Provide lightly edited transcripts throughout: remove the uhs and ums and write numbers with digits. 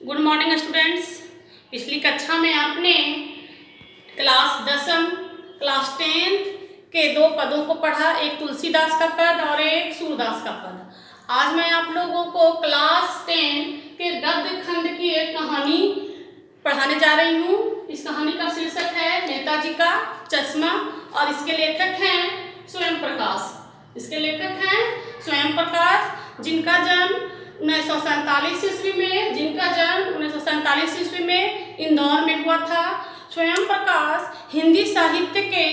Good morning students. पिछली कक्षा में आपने क्लास 10वीं क्लास 10 के दो पदों को पढ़ा, एक तुलसीदास का पद और एक सूरदास का पद। आज मैं आप लोगों को क्लास 10 के गद्य खंड की एक कहानी पढ़ाने जा रही हूँ। इस कहानी का शीर्षक है नेताजी का चश्मा और इसके लेखक हैं स्वयं प्रकाश। इसके लेखक हैं स्वयं प्रकाश, जिनका जन्म 1947 ईस्वी में इंदौर में हुआ था। स्वयं प्रकाश हिंदी साहित्य के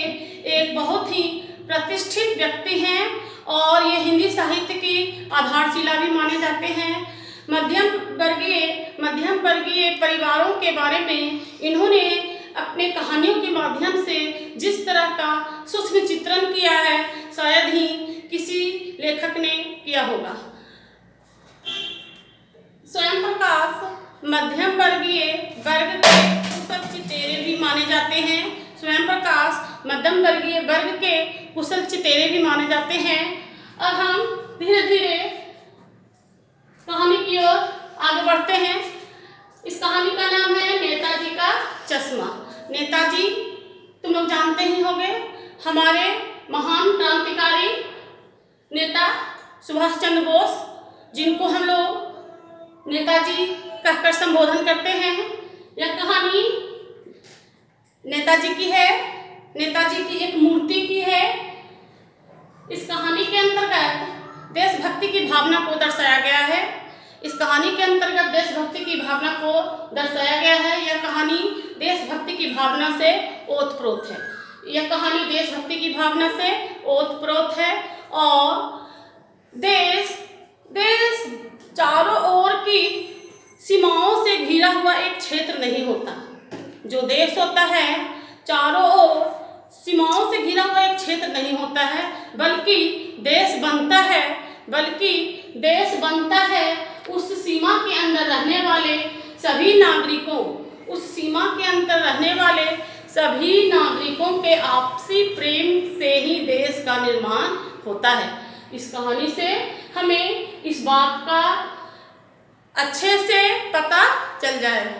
एक बहुत ही प्रतिष्ठित व्यक्ति हैं और ये हिंदी साहित्य की आधारशिला भी माने जाते हैं। मध्यम वर्गीय परिवारों के बारे में इन्होंने अपने कहानियों के माध्यम से जिस तरह का सूक्ष्म चित्रण किया है, शायद ही किसी लेखक ने किया होगा। स्वयं प्रकाश मध्यम वर्गीय वर्ग के कुशल चितेरे भी माने जाते हैं। स्वयं प्रकाश मध्यम वर्गीय वर्ग के कुशल चितेरे भी माने जाते हैं। अब हम धीरे धीरे कहानी की ओर आगे बढ़ते हैं। इस कहानी का नाम है नेताजी का चश्मा। नेताजी तुम लोग जानते ही होंगे, हमारे महान क्रांतिकारी नेता सुभाष चंद्र बोस, जिनको हम लोग नेताजी कहकर संबोधन करते हैं। यह कहानी नेताजी की है, नेताजी की एक मूर्ति की है। इस कहानी के अंतर्गत देशभक्ति की भावना को दर्शाया गया है। इस कहानी के अंतर्गत देशभक्ति की भावना को दर्शाया गया है। यह कहानी देशभक्ति की भावना से ओतप्रोत है। यह कहानी देशभक्ति की भावना से ओतप्रोत है और देश चारों ओर की सीमाओं से घिरा हुआ एक क्षेत्र नहीं होता। जो देश होता है चारों ओर सीमाओं से घिरा हुआ एक क्षेत्र नहीं होता है, बल्कि देश बनता है उस सीमा के अंदर रहने वाले सभी नागरिकों, उस सीमा के अंदर रहने वाले सभी नागरिकों के आपसी प्रेम से ही देश का निर्माण होता है। इस कहानी से हमें इस बात का अच्छे से पता चल जाएगा।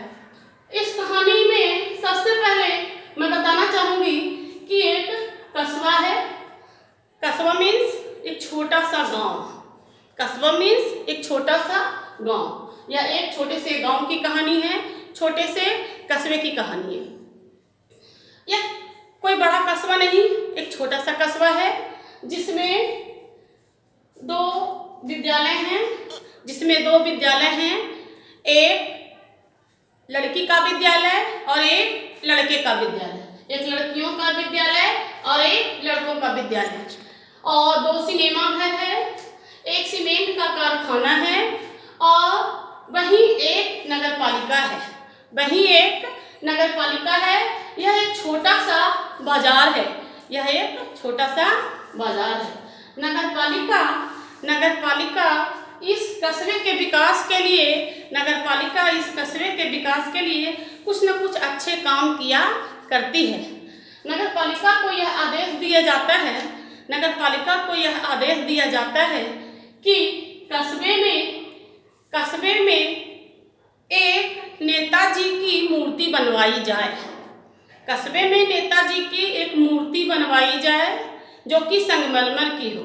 इस कहानी में सबसे पहले मैं बताना चाहूँगी कि एक कस्बा है। कस्बा मीन्स एक छोटा सा गांव। कस्बा मीन्स एक छोटा सा गांव। यह एक छोटे से गांव की कहानी है, छोटे से कस्बे की कहानी है। यह कोई बड़ा कस्बा नहीं, एक छोटा सा कस्बा है जिसमें दो विद्यालय हैं। एक लड़की का विद्यालय और एक लड़के का विद्यालय। एक लड़कियों का विद्यालय और एक लड़कों का विद्यालय। और दो सिनेमा घर है, एक सीमेंट का कारखाना है और वहीं एक नगर पालिका है। यह एक छोटा सा बाजार है। नगर पालिका इस कस्बे के विकास के लिए कुछ न कुछ अच्छे काम किया करती है। नगर पालिका को यह आदेश दिया जाता है कि कस्बे में एक नेताजी की मूर्ति बनवाई जाए, जो कि संगमरमर की हो।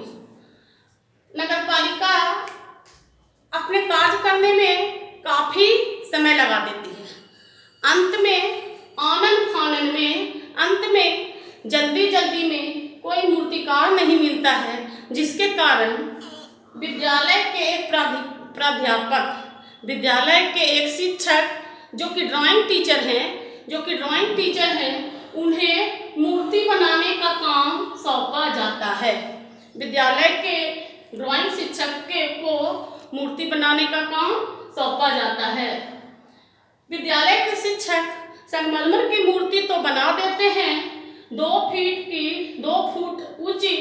नगर पालिका अपने कार्य करने में काफी समय लगा देती है। अंत में जल्दी में कोई मूर्तिकार नहीं मिलता है, जिसके कारण विद्यालय के एक प्राध्यापक, विद्यालय के एक शिक्षक जो कि ड्राइंग टीचर हैं, उन्हें मूर्ति बनाने का काम सौंपा जाता है। विद्यालय के ड्राइंग शिक्षक को मूर्ति बनाने का काम सौंपा जाता है। विद्यालय के शिक्षक संगमरमर की मूर्ति तो बना देते हैं, 2 फुट ऊंची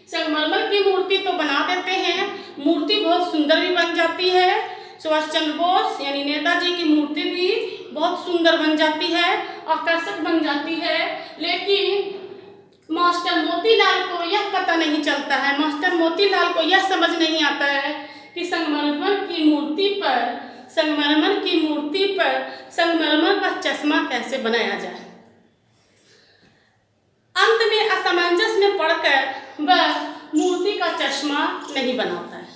संगमरमर की मूर्ति तो बना देते हैं। मूर्ति बहुत सुंदर भी बन जाती है। सुभाष चंद्र बोस यानी नेताजी की मूर्ति भी बहुत सुंदर बन जाती है, आकर्षक बन जाती है। लेकिन मास्टर मोतीलाल को यह पता नहीं चलता है, मास्टर मोतीलाल को यह समझ नहीं आता है कि संगमरमर की मूर्ति पर संगमरमर की मूर्ति पर संगमरमर का चश्मा कैसे बनाया जाए। अंत में असमंजस में पड़कर वह मूर्ति का चश्मा नहीं बनाता है,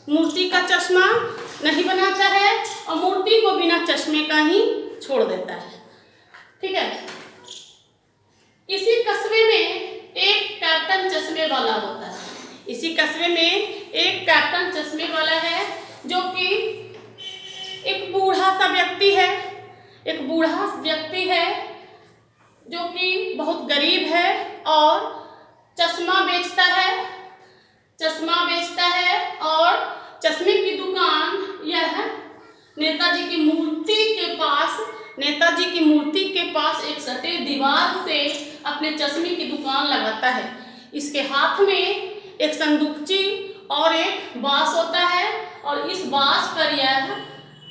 मूर्ति का चश्मा नहीं बनाता है और मूर्ति को बिना चश्मे का ही छोड़ देता है। ठीक है। इसी कस्बे में एक कैप्टन चश्मे वाला होता है। इसी कस्बे में एक कैप्टन चश्मे वाला है जो कि एक बूढ़ा सा व्यक्ति है, एक बूढ़ा व्यक्ति है जो कि बहुत गरीब है और चश्मा बेचता है, चश्मा बेचता है और चश्मे की दुकान यह नेताजी की मूर्ति के पास, नेताजी की मूर्ति के पास एक सटे दीवार से अपने चश्मे की दुकान लगाता है। इसके हाथ में एक संदूकची और एक बांस होता है और इस बांस पर यह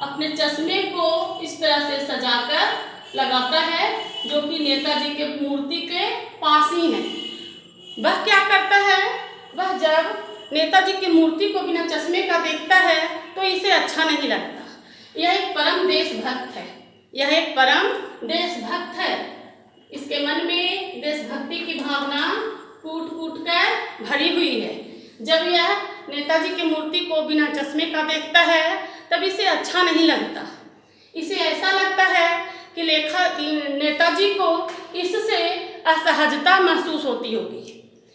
अपने चश्मे को इस तरह से सजाकर लगाता है जो कि नेताजी के मूर्ति के पास ही है। वह क्या करता है, वह जब नेताजी की मूर्ति को बिना चश्मे का देखता है तो इसे अच्छा नहीं लगता। यह एक परम देशभक्त है, यह एक परम देशभक्त है। इसके मन में देशभक्ति की भावना कूट कूट कर भरी हुई है। जब यह नेताजी की मूर्ति को बिना चश्मे का देखता है तब इसे अच्छा नहीं लगता। इसे ऐसा लगता है कि नेताजी को इससे असहजता महसूस होती होगी,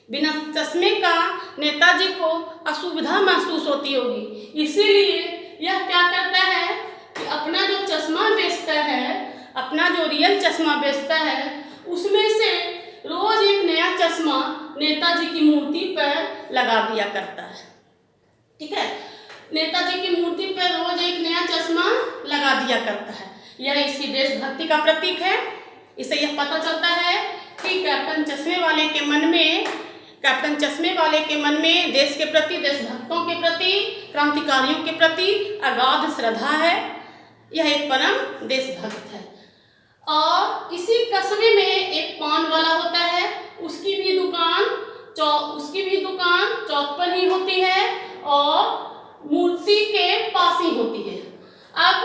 बिना चश्मे का नेताजी को असुविधा महसूस होती होगी। इसीलिए यह क्या करता है कि अपना जो चश्मा बेचता है, अपना जो रियल चश्मा बेचता है, उसमें से रोज एक नया चश्मा नेताजी की मूर्ति पर लगा दिया करता है। ठीक है, नेताजी की मूर्ति पर रोज एक नया चश्मा लगा दिया करता है। यह इसकी देशभक्ति का प्रतीक है। इससे यह पता चलता है कि कैप्टन चश्मे वाले के मन में, कैप्टन चश्मे वाले के मन में देश के प्रति, देशभक्तों के प्रति, क्रांतिकारियों के प्रति अगाध श्रद्धा है। यह एक परम देशभक्त है। और इसी कस्बे में एक पान वाला होता है, उसकी भी दुकान चौक पर ही होती है और मूर्ति के पास ही होती है। अब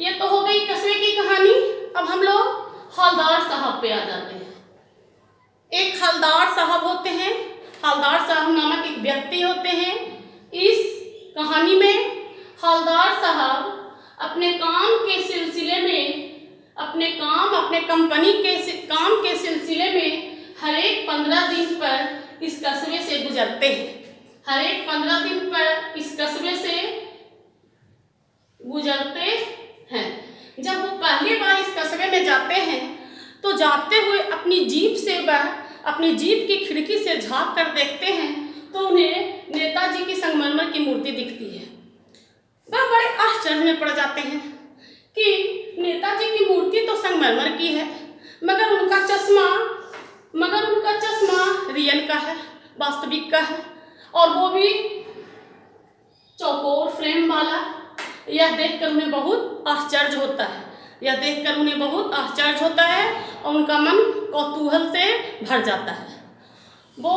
ये तो हो गई कस्बे की कहानी। अब हम लोग हवलदार साहब पे आ जाते हैं। एक हवलदार साहब होते हैं, हवलदार साहब नामक एक व्यक्ति होते हैं। इस कहानी में हवलदार साहब अपने काम के सिलसिले में, अपने कंपनी के काम के सिलसिले में हर एक 15 दिन पर इस कस्बे से गुजरते हैं। हर एक 15 दिन पर इस कस्बे से गुजरते हैं। जब वो पहली बार इस कस्बे में जाते हैं तो जाते हुए अपनी जीप से वह अपनी जीप की खिड़की से झांक कर देखते हैं तो उन्हें नेताजी की संगमरमर की मूर्ति दिखती है। वह बड़े आश्चर्य में पड़ जाते हैं कि नेताजी की मूर्ति तो संगमरमर की है, मगर उनका चश्मा रियल का है, वास्तविक का है, और वो भी चौकोर फ्रेम वाला। यह देखकर उन्हें बहुत आश्चर्य होता है, यह देखकर उन्हें बहुत आश्चर्य होता है और उनका मन कौतूहल से भर जाता है। वो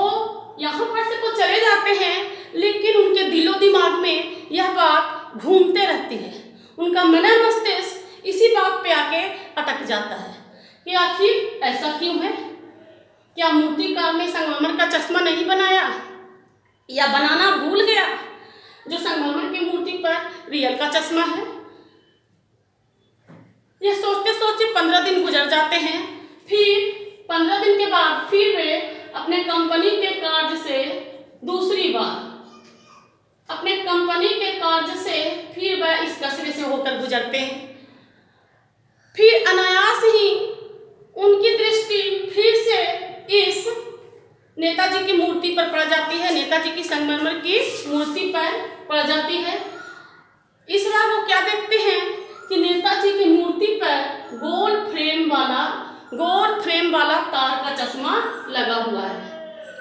यहाँ पर से तो चले जाते हैं, लेकिन उनके दिलो दिमाग में यह बात घूमते रहती है। उनका मन मस्तिष्क इसी बात पे आके अटक जाता है कि आखिर ऐसा क्यों है। क्या मूर्तिकार ने संगमरमर का चश्मा नहीं बनाया या बनाना भूल गया जो संगमरमर की मूर्ति पर रियल का चश्मा है। यह सोचते सोचते 15 दिन गुजर जाते हैं। फिर 15 दिन के बाद फिर वे अपने कंपनी के कार्य से फिर वह इस कस्बे से होकर गुजरते हैं। फिर अनायास ही उनकी दृष्टि फिर से इस नेताजी की मूर्ति पर पड़ जाती है, नेताजी की संगमरमर की मूर्ति पर पड़ जाती है। इस बार वो क्या देखते हैं कि नेताजी की मूर्ति पर गोल फ्रेम वाला तार का चश्मा लगा हुआ है।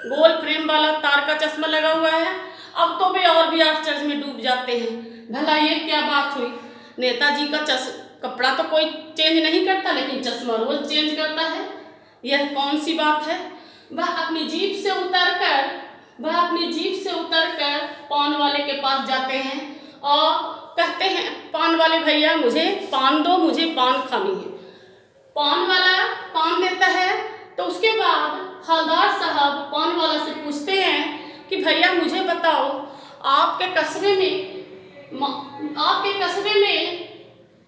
गोल फ्रेम वाला तार का चश्मा लगा हुआ है। अब तो वे और भी आश्चर्य में डूब जाते हैं, भला ये क्या बात हुई। नेताजी का कपड़ा तो कोई चेंज नहीं करता, लेकिन चश्मा रोज चेंज करता है, यह कौन सी बात है। वह अपनी जीप से उतरकर पान वाले के पास जाते हैं और कहते हैं पान वाले भैया मुझे पान दो, मुझे पान खानी है। पान वाला पान देता है तो उसके बाद हवलदार साहब पान वाला से पूछते हैं कि भैया मुझे बताओ, आपके कस्बे में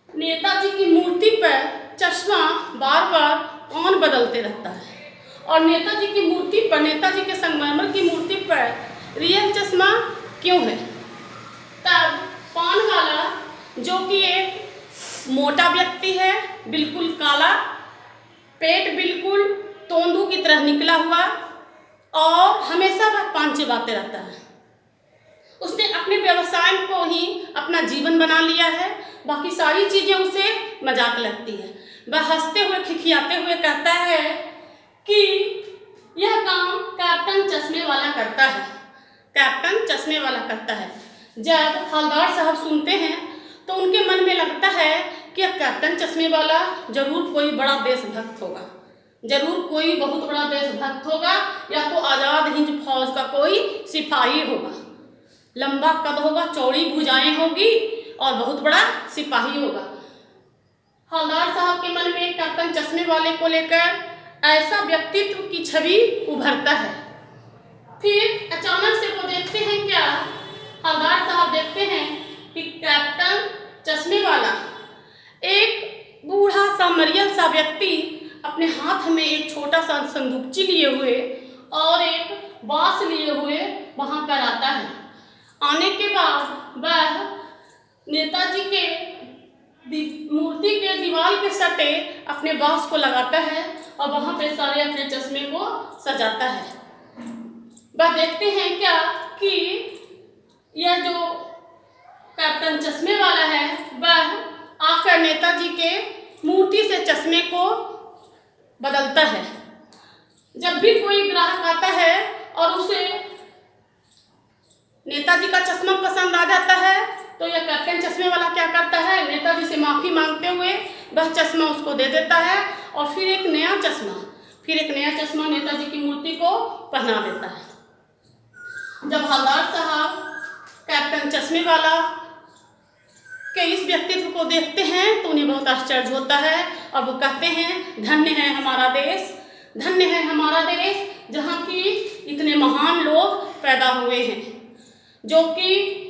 नेताजी की मूर्ति पर चश्मा बार बार कौन बदलते रहता है, और नेताजी की मूर्ति पर, नेताजी के संगमरमर की मूर्ति पर रियल चश्मा क्यों है? तब पान वाला, जो कि एक मोटा व्यक्ति है, बिल्कुल काला, पेट बिल्कुल तोंदू की तरह निकला हुआ, और हमेशा वह पान चबाते रहता है। उसने अपने व्यवसाय को ही अपना जीवन बना लिया है, बाकी सारी चीज़ें उसे मजाक लगती है। वह हंसते हुए खिखियाते हुए कहता है कि यह काम कैप्टन चश्मे वाला करता है, कैप्टन चश्मे वाला करता है। जब हवलदार साहब सुनते हैं तो उनके मन में लगता है कि यह कैप्टन चश्मे वाला जरूर कोई बड़ा देशभक्त होगा, जरूर कोई बहुत बड़ा देशभक्त होगा, या तो आज़ाद हिंद फौज का कोई सिपाही होगा। लंबा कद होगा, चौड़ी भुजाएं होगी और बहुत बड़ा सिपाही होगा। हवलदार साहब के मन में कैप्टन चश्मे वाले को लेकर ऐसा व्यक्तित्व की छवि उभरता है। फिर अचानक से वो देखते हैं, क्या हवलदार साहब देखते हैं कि कैप्टन चश्मे वाला एक बूढ़ा सा मरियल सा व्यक्ति अपने हाथ में एक छोटा सा संदूकची लिए हुए और एक बांस लिए हुए वहां पर आता है। आने के बाद वह नेताजी के मूर्ति के दीवार के सटे अपने बांस को लगाता है और वहां पे सारे अपने चश्मे को सजाता है। वह देखते हैं क्या कि यह जो कैप्टन चश्मे वाला है वह आकर नेताजी के मूर्ति से चश्मे को बदलता है। जब भी कोई ग्राहक आता है और उसे नेताजी का चश्मा पसंद आ जाता है तो यह कैप्टन चश्मे वाला क्या करता है, नेताजी से माफ़ी मांगते हुए वह चश्मा उसको दे देता है और फिर एक नया चश्मा नेताजी की मूर्ति को पहना देता है। जब हवलदार साहब कैप्टन चश्मे वाला के इस व्यक्तित्व को देखते हैं तो उन्हें बहुत आश्चर्य होता है और वो कहते हैं, धन्य है हमारा देश, धन्य है हमारा देश, जहाँ की इतने महान लोग पैदा हुए हैं, जो कि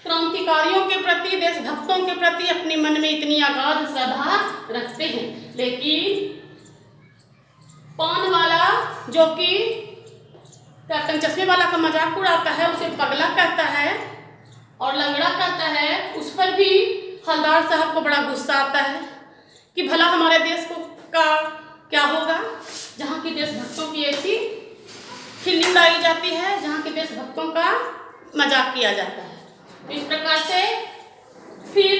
क्रांतिकारियों के प्रति, देशभक्तों के प्रति अपने मन में इतनी अगाध श्रद्धा रखते हैं। लेकिन पान वाला, जो कि कैप्टन चश्मे वाला का मजाक उड़ाता है, उसे पगला कहता है और लंगड़ा कहता है, उस पर भी हवलदार साहब को बड़ा गुस्सा आता है कि भला हमारे देश का क्या होगा, जहाँ की देशभक्तों की ऐसी खिल्ली उड़ाई जाती है, जहाँ के देशभक्तों का मजाक किया जाता है। इस प्रकार से फिर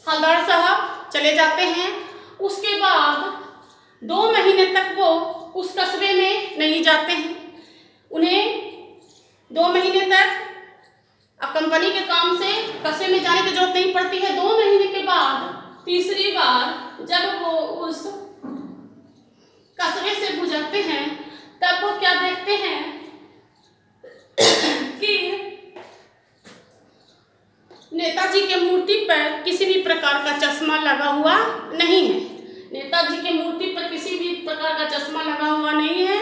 हवलदार साहब चले जाते हैं। उसके बाद 2 महीने तक वो उस कस्बे में नहीं जाते हैं। उन्हें 2 महीने तक कंपनी के काम से कस्बे में जाने की जरूरत नहीं पड़ती है। 2 महीने के बाद तीसरी बार जब वो उस कस्बे से गुजरते हैं तब वो क्या देखते हैं कि नेताजी के मूर्ति पर किसी भी प्रकार का चश्मा लगा हुआ नहीं है। नेताजी के मूर्ति पर किसी भी प्रकार का चश्मा लगा हुआ नहीं है।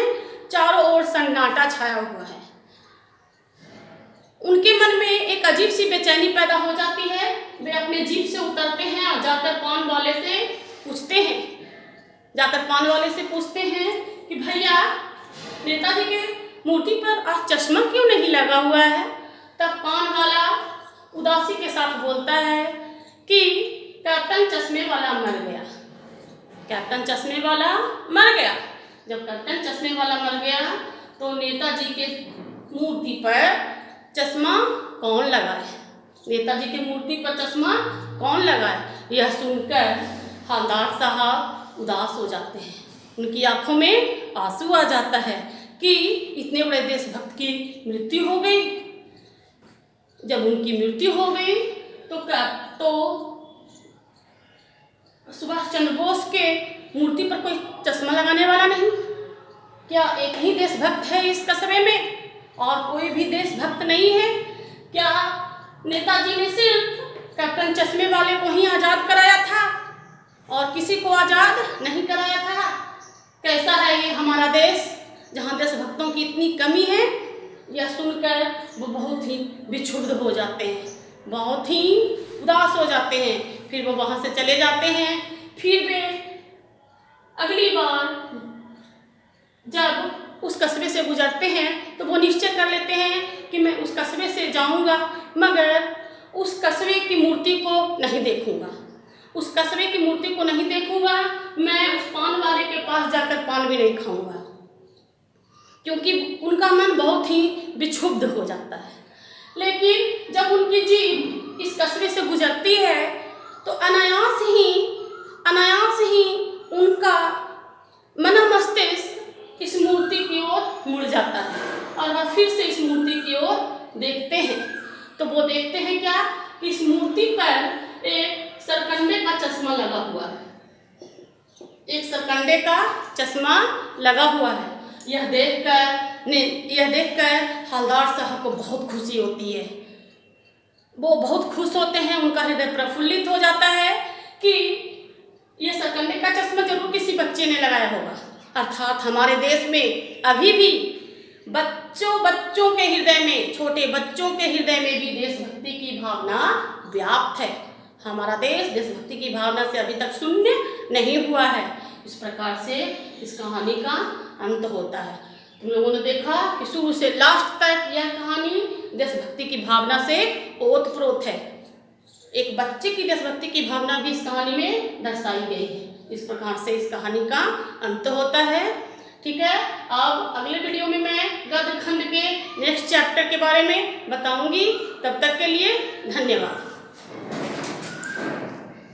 चारों ओर सन्नाटा छाया हुआ है। उनके मन में एक अजीब सी बेचैनी पैदा हो जाती है। वे अपने जीप से उतरते हैं और जाकर पान वाले से पूछते हैं कि भैया, नेताजी के मूर्ति पर आज चश्मा क्यों नहीं लगा हुआ है? तब पान वाला उदासी के साथ बोलता है कि कैप्टन चश्मे वाला मर गया। कैप्टन चश्मे वाला मर गया। जब कैप्टन चश्मे वाला मर गया तो नेताजी के मूर्ति पर चश्मा कौन लगाए? नेताजी की मूर्ति पर चश्मा कौन लगाए? यह सुनकर हवलदार साहब उदास हो जाते हैं। उनकी आंखों में आंसू आ जाता है कि इतने बड़े देशभक्त की मृत्यु हो गई। जब उनकी मृत्यु हो गई तो सुभाष चंद्र बोस के मूर्ति पर कोई चश्मा लगाने वाला नहीं। क्या एक ही देशभक्त है इस कस्बे में और कोई भी देशभक्त नहीं है? क्या नेताजी ने सिर्फ कैप्टन चश्मे वाले को ही आज़ाद कराया था और किसी को आज़ाद नहीं कराया था। कैसा है ये हमारा देश, जहाँ देशभक्तों की इतनी कमी है। यह सुनकर वो बहुत ही विक्षुब्ध हो जाते हैं, बहुत ही उदास हो जाते हैं। फिर वो वहाँ से चले जाते हैं। फिर वे अगली बार जब उस कस्बे से गुजरते हैं तो वो निश्चय कर लेते हैं कि मैं उस कस्बे से जाऊंगा, मगर उस कस्बे की मूर्ति को नहीं देखूंगा, उस कस्बे की मूर्ति को नहीं देखूंगा। मैं उस पान वाले के पास जाकर पान भी नहीं खाऊंगा, क्योंकि उनका मन बहुत ही विक्षुब्ध हो जाता है। लेकिन जब उनकी जीभ इस कस्बे से गुजरती है तो अनायास ही उनका मन मस्तिष्क इस मूर्ति की ओर मुड़ जाता है और वह फिर से इस मूर्ति की ओर देखते हैं। तो वो देखते हैं क्या, इस मूर्ति पर एक सरकंडे का चश्मा लगा हुआ है, एक सरकंडे का चश्मा लगा हुआ है। यह देखकर हवलदार साहब को बहुत खुशी होती है। वो बहुत खुश होते हैं, उनका हृदय प्रफुल्लित हो जाता है कि ये सरकंडे का चश्मा जरूर किसी बच्चे ने लगाया होगा। अर्थात हमारे देश में अभी भी बच्चों के हृदय में, छोटे बच्चों के हृदय में भी देशभक्ति की भावना व्याप्त है। हमारा देश देशभक्ति की भावना से अभी तक शून्य नहीं हुआ है। इस प्रकार से इस कहानी का अंत होता है। तुम लोगों ने देखा कि शुरू से लास्ट तक यह कहानी देशभक्ति की भावना से ओतप्रोत है। एक बच्चे की देशभक्ति की भावना भी इस कहानी में दर्शाई गई है। इस प्रकार से इस कहानी का अंत होता है। ठीक है, अब अगले वीडियो में मैं गद्य खंड के नेक्स्ट चैप्टर के बारे में बताऊंगी। तब तक के लिए धन्यवाद।